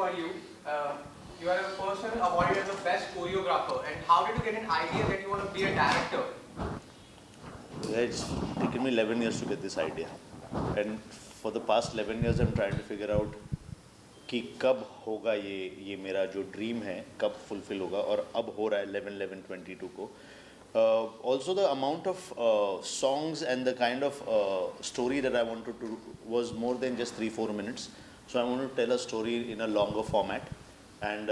for you. You are a person awarded as the best choreographer. And how did you get an idea that you want to be a director? It's taken me 11 years to get this idea. And for the past 11 years, I'm trying to figure out कि कब होगा ये मेरा जो dream है कब fulfil होगा और अब हो रहा है 11/11/22 को. Also the amount of songs and the kind of story that I wanted to do was more than just 3-4 minutes. So I wanted to tell a story in a longer format, and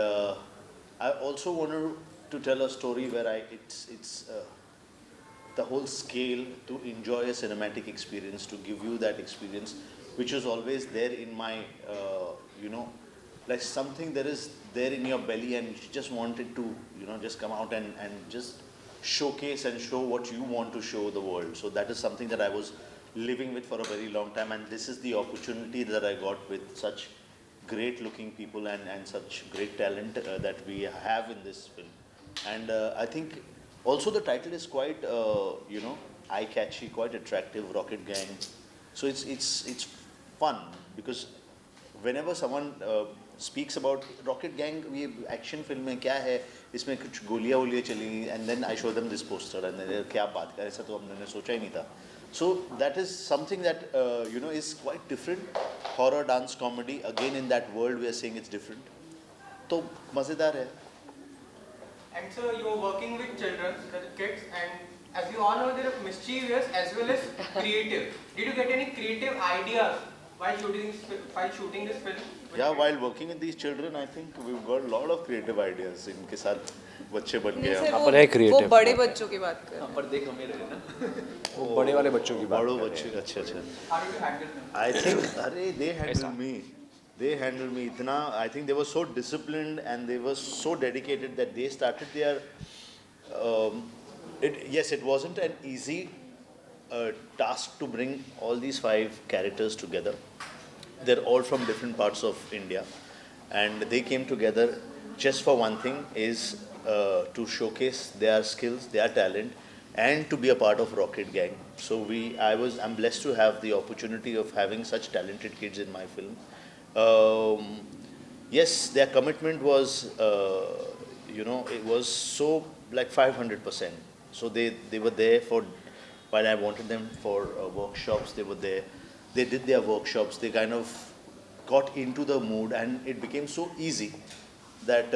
I also wanted to tell a story where it's the whole scale to enjoy a cinematic experience, to give you that experience, which is always there in my, like something that is there in your belly and you just want it to, just come out and just showcase and show what you want to show the world. So that is something that I was living with for a very long time, and this is the opportunity that I got with such great looking people and such great talent that we have in this film. And I think also the title is quite, eye-catchy, quite attractive, Rocket Gang. So it's fun because whenever someone speaks about Rocket Gang, ये action film में क्या है, इसमें कुछ गोलियाँ वोलियाँ चली, and then I show them this poster and then क्या बात कर, ऐसा तो हमने सोचा ही नहीं था. So that is something that is quite different. Horror, dance, comedy, again in that world we are saying it's different. तो मज़ेदार है. And so you are working with children, the kids, and as you all know, they are mischievous as well as creative. Did you get any creative ideas while shooting this film? Yeah, while working with these children, I think we've got a lot of creative ideas. इनके साथ बच्चे बन गए हम. अपन है creative. वो बड़े बच्चों की बात कर. पर देख हमें रहे ना. वो बड़े वाले बच्चों की बात. बड़ों बच्चे अच्छा. How did you handle them? I think अरे they handled me. They handled me इतना. I think they were so disciplined and they were so dedicated that they started their. Yes, it wasn't an easy task to bring all these 5 characters together. They're all from different parts of India, and they came together just for one thing, is to showcase their skills, their talent, and to be a part of Rocket Gang. So I'm blessed to have the opportunity of having such talented kids in my film. Yes, their commitment was, it was so like 500%. So they were there for, while I wanted them for workshops, they were there. They did their workshops, they kind of got into the mood, and it became so easy that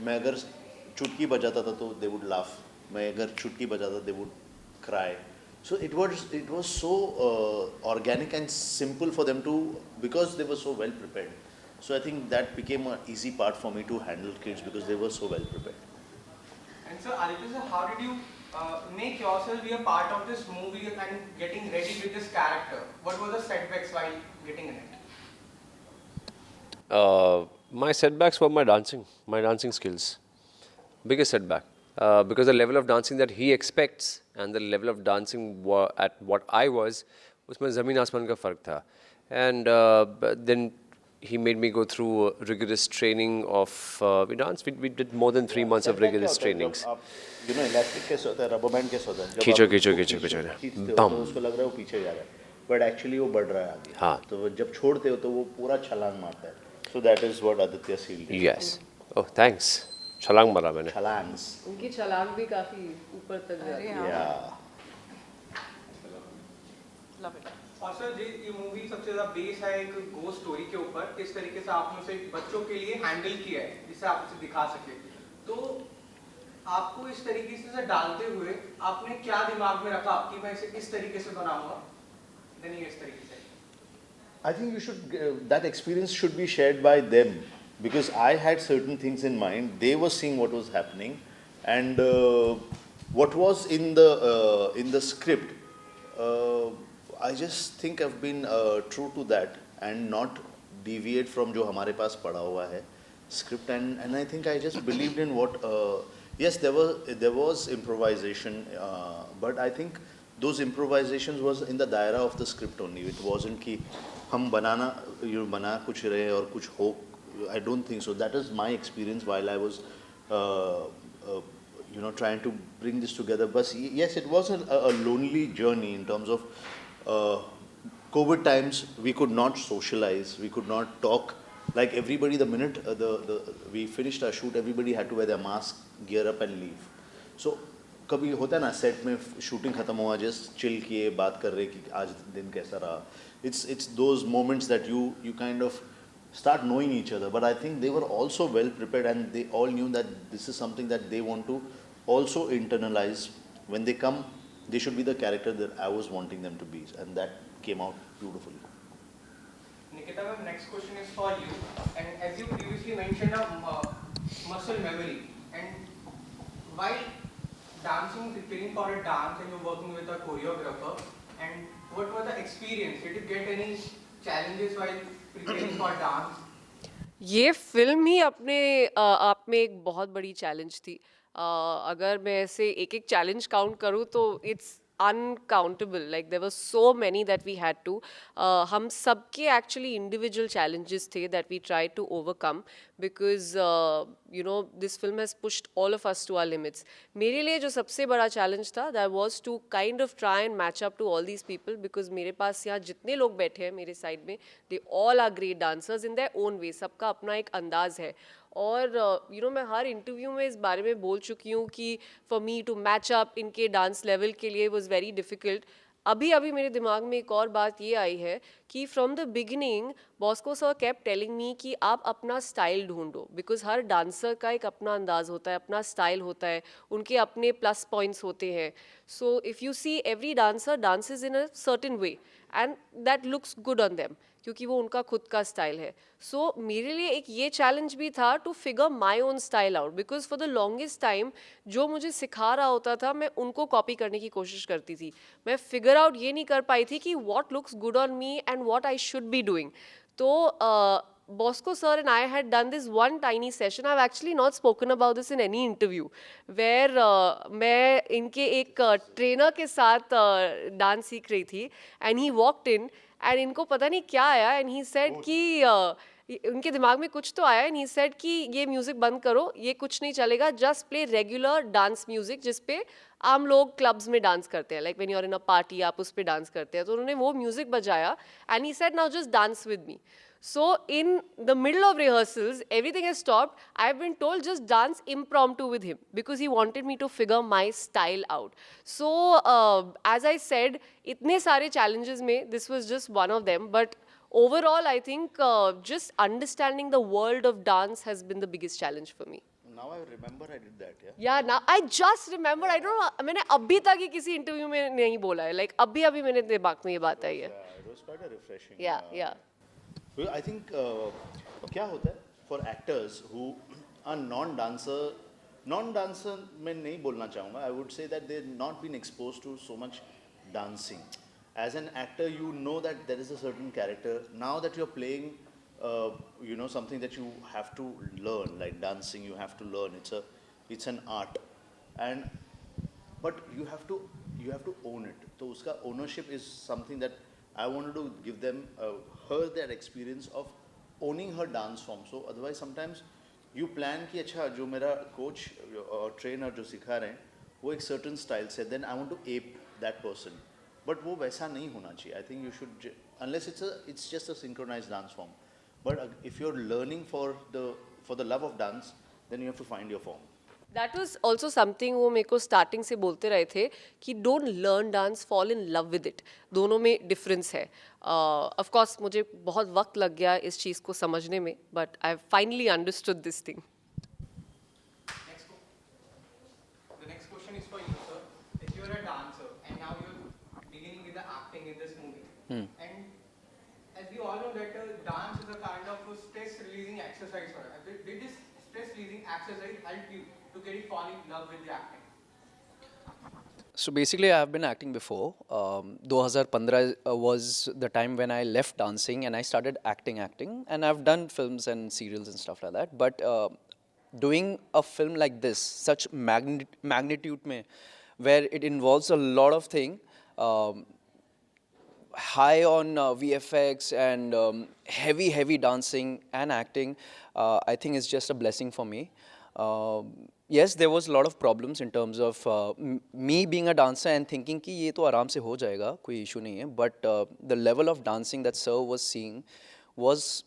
मैं अगर चुटकी बजाता था तो they would laugh. मैं अगर चुटकी बजाता they would cry. So it was so organic and simple for them to, because they were so well prepared. So I think that became an easy part for me to handle kids because they were so well prepared. And so Aditya sir, how did you make yourself be a part of this movie and getting ready with this character? What were the setbacks while getting in it? My setbacks were my dancing skills. Biggest setback. Because the level of dancing that he expects and the level of dancing at what I was, उसमें ज़मीन आसमान का फ़र्क था. And then he made me go through rigorous training of we did more than 3 months of rigorous trainings. Elastic कैसे होता है, rubber band कैसे होता है, खींचो खींचते हो तो उसको लग रहा है वो पीछे जा रहा है, बट एक्चुअली वो बढ़ रहा है आगे. हाँ. तो जब छोड़ते हो तो वो पूरा छलांग मारता है. So that is what Aditya Seal did. Yes. Oh, thanks. छलांग मारा मैंने. Chalangs. उनकी छलांग भी काफी ऊपर तक जाती है. Yeah. Love it. और सर ये मूवी सबसे ज़्यादा बेस है एक गोस्ट स्टोरी के ऊपर. किस तरीके से आपने उसे बच्चों के लिए हैंडल किया है जिससे आप उसे दिखा सके. तो आपको इस तरीके से डालते हुए आपने क्या दिमाग में रखा कि मैं इसे इस तरीके से बनाऊंगा, नहीं इस तरीके से. I think you should, that experience should be shared by them, because I had certain things in mind. They were seeing what was happening, and what was in the script. I just think I've been true to that and not deviate from जो हमारे पास पड़ा हुआ है script, and I think I just believed in what. Yes, there was improvisation, but I think those improvisations was in the daira of the script only. It wasn't कि हम बना कुछ रहे और कुछ हो. I don't think so. That is my experience while I was trying to bring this together. But yes, it was a lonely journey in terms of COVID times. We could not socialize, we could not talk like everybody, the minute we finished our shoot, everybody had to wear their mask, gear up and leave. So कभी होता है ना set में shooting खत्म हुआ just chill किए बात कर रहे कि आज दिन कैसा रहा. It's those moments that you kind of start knowing each other. But I think they were also well prepared and they all knew that this is something that they want to also internalize. When they come, they should be the character that I was wanting them to be, and that came out beautifully. Nikita ma'am, next question is for you. And as you previously mentioned, muscle memory. And while dancing, preparing for a dance, and you're working with a choreographer, and what was the experience? Did you get any challenges while preparing for dance? ये film ही अपने आप में एक बहुत बड़ी challenge थी. अगर मैं ऐसे एक एक चैलेंज काउंट करूँ तो it's uncountable. Like there were so many that we had to. हम सबके actually individual challenges थे that we tried to overcome because this film has pushed all of us to our limits. मेरे लिए जो सबसे बड़ा challenge था that was to kind of try and match up to all these people because मेरे पास यहाँ जितने लोग बैठे हैं मेरे side में they all are great dancers in their own way. सबका अपना एक अंदाज है. और मैं हर इंटरव्यू में इस बारे में बोल चुकी हूँ कि for me to match up इनके डांस लेवल के लिए वाज वेरी डिफ़िकल्ट. अभी मेरे दिमाग में एक और बात ये आई है कि from the beginning Bosco sir kept telling me कि आप अपना स्टाइल ढूंढो बिकॉज हर डांसर का एक अपना अंदाज़ होता है, अपना स्टाइल होता है, उनके अपने प्लस पॉइंट्स होते हैं. So if you see every dancer dances in a certain way and that looks good on them क्योंकि वो उनका खुद का स्टाइल है. सो मेरे लिए एक ये चैलेंज भी था to figure my own style out because for the longest time जो मुझे सिखा रहा होता था मैं उनको कॉपी करने की कोशिश करती थी. मैं फिगर आउट ये नहीं कर पाई थी कि what looks good on me and what I should be doing. तो Bosco sir and I had done this one tiny session. I've actually not spoken about this in any interview, where मैं इनके एक trainer के साथ dance सीख रही थी and he walked in and इनको पता नहीं क्या आया and he said कि उनके दिमाग में कुछ तो आया and he said कि ये म्यूज़िक बंद करो, ये कुछ नहीं चलेगा, just play regular dance music जिस पे आम लोग क्लब्स में डांस करते हैं, like when you're in a party आप उस पे डांस करते हैं. तो उन्होंने वो म्यूज़िक बजाया and he said now just dance with me. So in the middle of rehearsals, everything has stopped. I've been told just dance impromptu with him because he wanted me to figure my style out. So as I said, itne sare challenges mein, this was just one of them. But overall, I think just understanding the world of dance has been the biggest challenge for me. Now I remember I did that, yeah? Yeah, now I just remembered. I don't know, मैंने अभी तक ही किसी interview में नहीं बोला है. Like अभी मेरे दिमाग में ये बात आई है. Yeah, it was quite a refreshing. Yeah. Well, I think क्या होता है for actors who are non-dancer में नहीं बोलना चाहूँगा. I would say that they've not been exposed to so much dancing. As an actor, you know that there is a certain character. Now that you're playing, something that you have to learn, like dancing, you have to learn. It's an art, but you have to own it. So uska ownership is something that I wanted to give them, her that experience of owning her dance form. So otherwise sometimes you plan कि अच्छा जो मेरा coach और trainer जो सिखा रहे हैं वो एक certain style से, then I want to ape that person. But वो वैसा नहीं होना चाहिए. I think you should, unless it's just a synchronized dance form. But if you're learning for the love of dance, then you have to find your form. That was also something वो मेरे को starting से बोलते रहे थे कि don't learn dance, fall in love with it. दोनों में difference है. Of course मुझे बहुत वक्त लग गया इस चीज़ को समझने में, but I've finally understood this thing. The next question is for you, sir. If you're a dancer and now you're beginning with the acting in this movie, and as we all know that dance is a kind of a stress-releasing exercise for us. Did this stress-releasing exercise help you to get you fall in love with the acting? So basically, I have been acting before. 2015 was the time when I left dancing and I started acting. And I've done films and serials and stuff like that. But doing a film like this, such magnitude mein, where it involves a lot of things, high on VFX and heavy dancing and acting, I think is just a blessing for me. Yes, there was a lot of problems in terms of me being a dancer and thinking कि ये तो आराम से हो जाएगा, कोई issue नहीं है. But the level of dancing that Sir was seeing was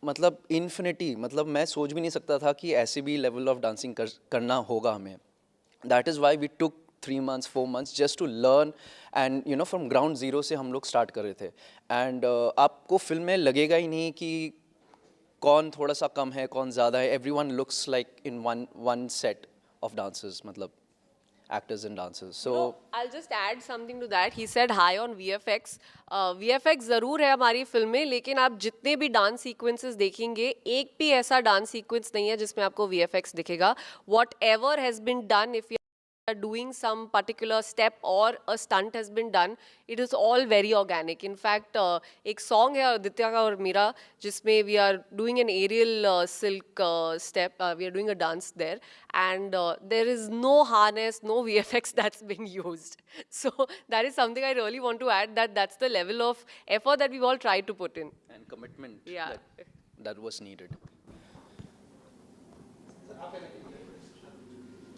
मतलब इन्फिनिटी, मतलब मैं सोच भी नहीं सकता था कि ऐसे भी लेवल ऑफ डांसिंग करना होगा हमें. That is why we took 3 months 4 months just to learn, and you know from ground zero से हम लोग स्टार्ट कर रहे थे. एंड आपको फिल्म में लगेगा ही नहीं कि कौन थोड़ा सा कम है कौन ज़्यादा है. Everyone looks like in one set of dancers, मतलब actors and dancers. So No, I'll just add something to that. He said high on VFX. VFX ज़रूर है हमारी फिल्म में, लेकिन आप जितने भी डांस सीक्वेंसेस देखेंगे, एक भी ऐसा डांस सीक्वेंस नहीं है जिसमें आपको VFX दिखेगा. Whatever has been done, if you are doing some particular step or a stunt has been done, it is all very organic. In fact, एक song है आदित्य का और मेरा जिसमें we are doing an aerial silk step. We are doing a dance there, and there is no harness, no VFX that's been used. So that is something I really want to add, that that's the level of effort that we've all tried to put in. and commitment Yeah. that was needed.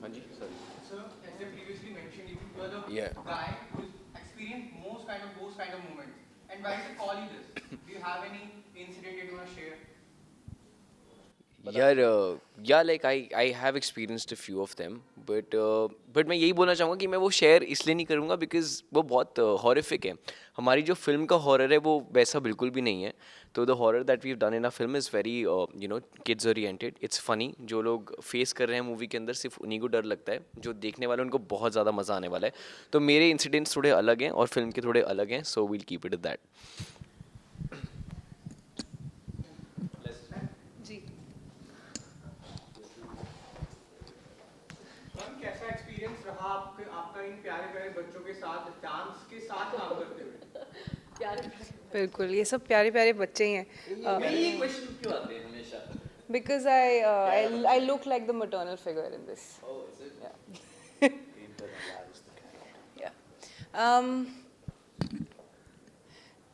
हाँ जी, sorry. Sir, as I previously mentioned, you are the Yeah. guy who's experienced those kind of moments. And why is it call you this? Do you have any incident you want to share? Yeah, like I have experienced a few of them, but मैं यही बोलना चाहूँगा कि मैं वो share इसलिए नहीं करूँगा बिकॉज वो बहुत हॉरिफिक है. हमारी जो फिल्म का हॉरर है वो वैसा बिल्कुल भी नहीं है. तो the horror that we have done in a film is very kids oriented. It's funny. जो लोग फेस कर रहे हैं मूवी के अंदर सिर्फ उन्हीं को डर लगता है. जो देखने वाले उनको बहुत ज़्यादा मज़ा आने वाला है. तो मेरे इंसिडेंट्स थोड़े अलग हैं और फिल्म के थोड़े अलग हैं. So we'll keep it that. जी. मैम, कैसा एक्सपीरियंस रहा आपका इन प्यारे प्यारे बच्चों के साथ डांस के साथ काम करते हुए? बिल्कुल, ये सब प्यारे प्यारे बच्चे ही हैं. ये क्वेश्चन क्यों आते हैं हमेशा? Because I look like the maternal figure in this. Oh, is it? Yeah. Yeah.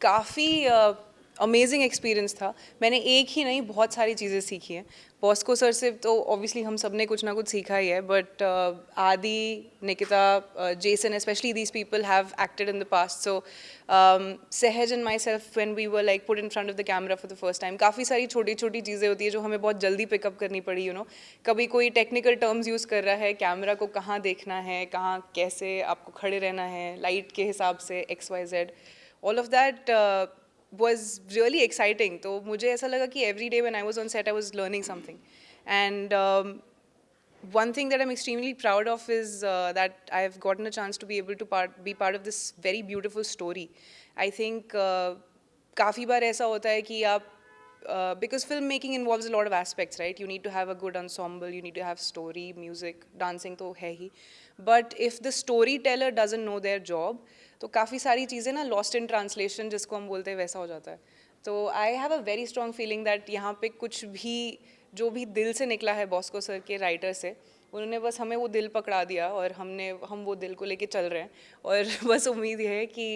काफ़ी अमेजिंग एक्सपीरियंस था. मैंने एक ही नहीं बहुत सारी चीज़ें सीखी हैं. बॉस्को सर से तो ऑब्वियसली हम सब ने कुछ ना कुछ सीखा ही है, but Adi, Nikita, Jason, specially these people have acted in the past. So Sahaj and myself when we were like put in front of the camera for the first time, काफ़ी सारी छोटी छोटी चीज़ें होती है जो हमें बहुत जल्दी पिकअप करनी पड़ी. कभी कोई टेक्निकल टर्म्स यूज़ कर रहा है, कैमरा को कहाँ देखना है, कहाँ कैसे आपको खड़े रहना है, लाइट के हिसाब से XYZ, all of that was really exciting. तो मुझे ऐसा लगा कि every day when I was on set I was learning something. And one thing that I'm extremely proud of is that I've gotten a chance to be able to be part of this very beautiful story. I think काफ़ी बार ऐसा होता है कि आप because filmmaking involves a lot of aspects, right? You need to have a good ensemble, you need to have story, music, dancing तो है ही. But if the storyteller doesn't know their job, तो काफ़ी सारी चीज़ें ना lost in translation जिसको हम बोलते हैं वैसा हो जाता है. तो I have a very strong feeling that यहाँ पे कुछ भी जो भी दिल से निकला है बॉस्को सर के राइटर से, उन्होंने बस हमें वो दिल पकड़ा दिया और हम वो दिल को लेके चल रहे हैं. और बस उम्मीद ये है कि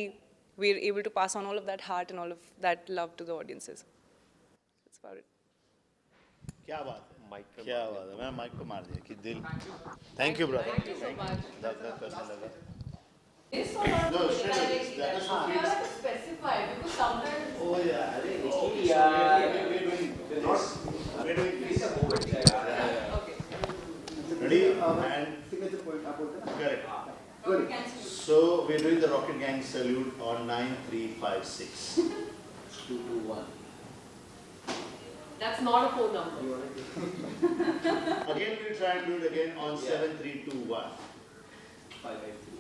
we are able to pass on all of that heart and all of that love to the audiences. That's about it. क्या बात है, क्या बात है. मैं माइक को मार दिया कि दिल. Thank you brother. Thank you so much. दर्द करने लगा. This or not? No, straight that is for You have to specify because sometimes. Oh yeah, अरे इसकी we're doing this. Okay. Ready? And signature point आप बोलते हैं. Correct. So we're doing the Rocket Gang salute on 9, 3, 5, 6. 2, 2, 1. That's not a phone number. Again we'll try and do it again on 7, 3, 2, 1. 5, 5, 3.